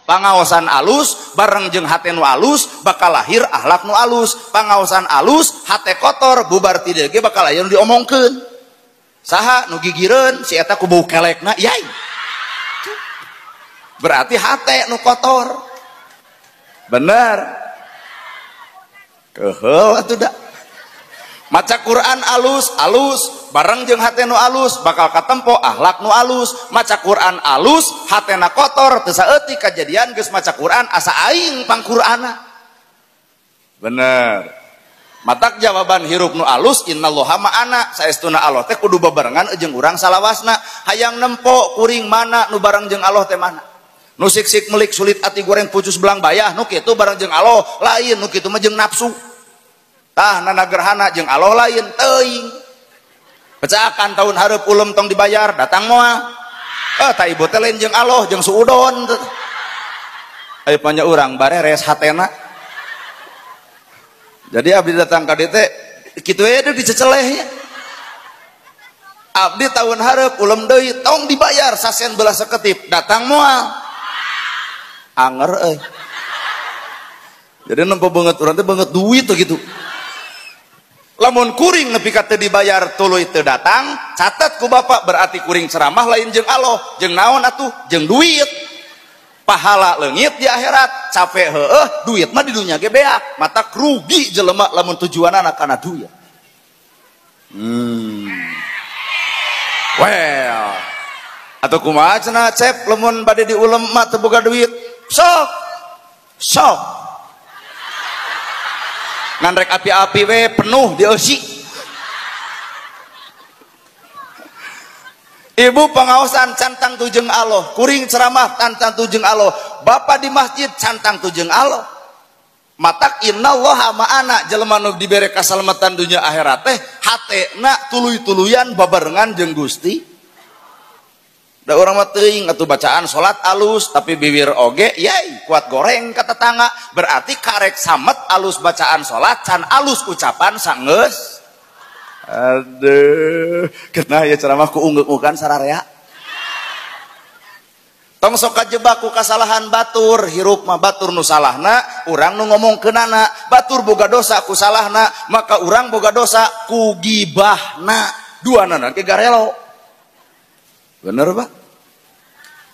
Pangaosan alus bareng jeung hate nu alus bakal lahir akhlak nu alus. Pangaosan alus hate kotor bubar ti dieu ge bakal aya nu diomongkeun. Saha nu gigireun si eta ku bau kelekna yai. Berarti hate nu kotor. Bener. Keheul atuh da. Maca Quran alus bareng jeung hate nu alus bakal katempo akhlak nu alus. Maca Quran alus hatena kotor teu saeutik kajadian geus maca Quran asa aing pangqur'ana. Bener. Matak jawaban hirup nu alus innallaha ma'ana saestuna Allah teh kudu bebarengan jeung urang salawasna. Hayang nempo kuring mana nu bareng jeung Allah teh mana? Nu sik-sik melik sulit ati goreng pucus belang bayah nu kitu bareng jeung Allah lain nu kitu mah jeung nafsu. Tah nana gerhana jeung Allah lain teuing. Pecakan tahun hareup ulem tong dibayar datang moal. Ta ibu teh lain jeung Allah jeung suudon. Aya panya urang bareres hatena. Jadi abdi datang ka dieu teh kitu we deui diceceleh ya. Abdi tahun hareup ulem deui tong dibayar sasen belah saketip datang moal. Anger euy. Jadi nempo banget urang teh banget duit tuh gitu. Lamun kuring nepi ka teu dibayar tuluy teu datang catat ku bapak berarti kuring ceramah lain jeung Allah jeung naon atuh jeung duit pahala leungit di akhirat capek heueuh duit mah di dunya ge beak mata rugi jelema lamun tujuanana kana duit. Well atuh kumaha cenah cep lamun bade diulem mah teu boga duit sok nganrek api-api we penuh dieusi. Ibu pengaosan cantang tujeng Allah, kuring ceramah cantang tujeng Allah, bapak di masjid cantang tujeng Allah. Matak innallaha ma'ana jelema nu dibere kasalamatan dunya akhirat teh hatena tuluy-tuluyan babarengan jeung Gusti. Da urang mah teuing atuh bacaan salat alus tapi bibir oge yai kuat goreng ka tetangga berarti karek samet alus bacaan salat can alus ucapan sanggeus. Aduh kenah ya ceramah ku ungeuk-ungekan sararea. Tong sok kajebak ku kasalahan batur hirup mah batur nu salahna urang nu ngomongkeunana batur boga dosa ku salahna maka urang boga dosa ku gibahna duanana ge garelo. Bener Pak?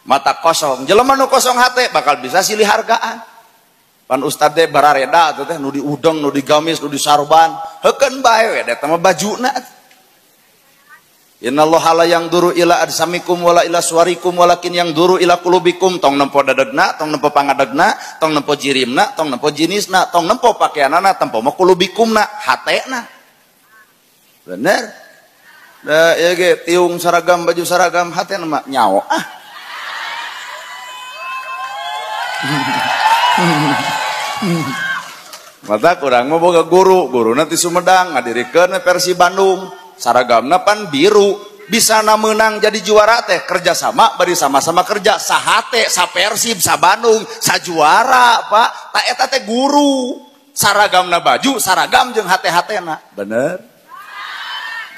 Mata kosong jelema nu kosong hate bakal bisa silih hargaan. Pan ustad teh barareda atuh teh nu diudeng nu digamis nu disarban heukeun bae we eta mah bajuna. Innallaha la yangduru ila ajsamikum wala ila suwarikum walakin yangduru ila qulubikum tong nempo dadegna tong nempo pangadegna tong nempo jirimna tong nempo jinisna tong nempo pakaianana tempo mah qulubikumna hatena. Bener? Da ieu ge tiung saragam baju saragam hatena mah nyawa Mata kurang mah boga guru nanti Sumedang ngadirikeun versi Bandung saragamna pan biru bisa menang jadi juara teh kerja sama bari sama-sama kerja sahate sa Persib sa Bandung sa juara Pak ta eta teh guru saragamna baju saragam jeung hate-hatena bener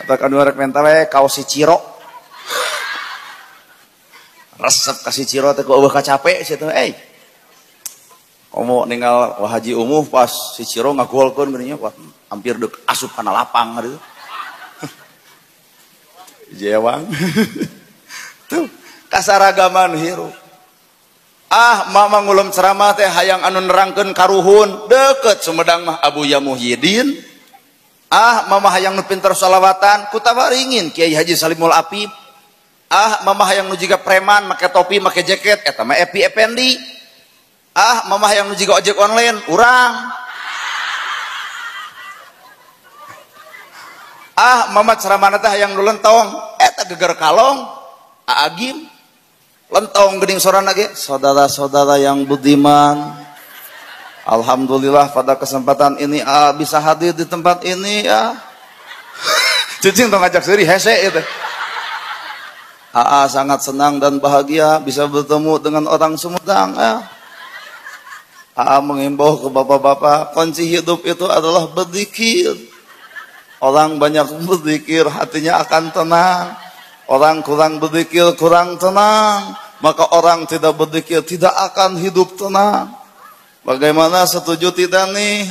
eta kan rek mental we kaos si Ciro resep ka si Ciro teh ku eueuh kacape sia teh komo ninggal Haji Umuh pas si Ciro ngagolkeun geuning nya hampir deuk asup kana lapang gitu. Jewang. Tuh, kasaragaman hirup. Mama ngulum ceramah teh hayang anu nerangkeun karuhun deket Sumedang mah Abu Ya Muhyiddin. Mama hayang nu pinter shalawatan ku tawaringin Kiai Haji Salimul Apip. Mama hayang nu jiga preman make topi make jaket eta mah Epi Effendi. Mama yang juga ojek online urang. Mama ceramah teh hayang nu lentong eta geger kalong Aagim lentong geuning sorana ge saudara-saudara yang budiman alhamdulillah pada kesempatan ini bisa hadir di tempat ini ya. Cicing tong ngajak seuri hese itu. Sangat senang dan bahagia bisa bertemu dengan orang Sumedang ya. Mengimbau ke bapak-bapak, kunci hidup itu adalah berzikir. Orang banyak berzikir, hatinya akan tenang. Orang kurang berzikir, kurang tenang. maka orang tidak berzikir tidak akan hidup tenang. Bagaimana, setuju tidak nih?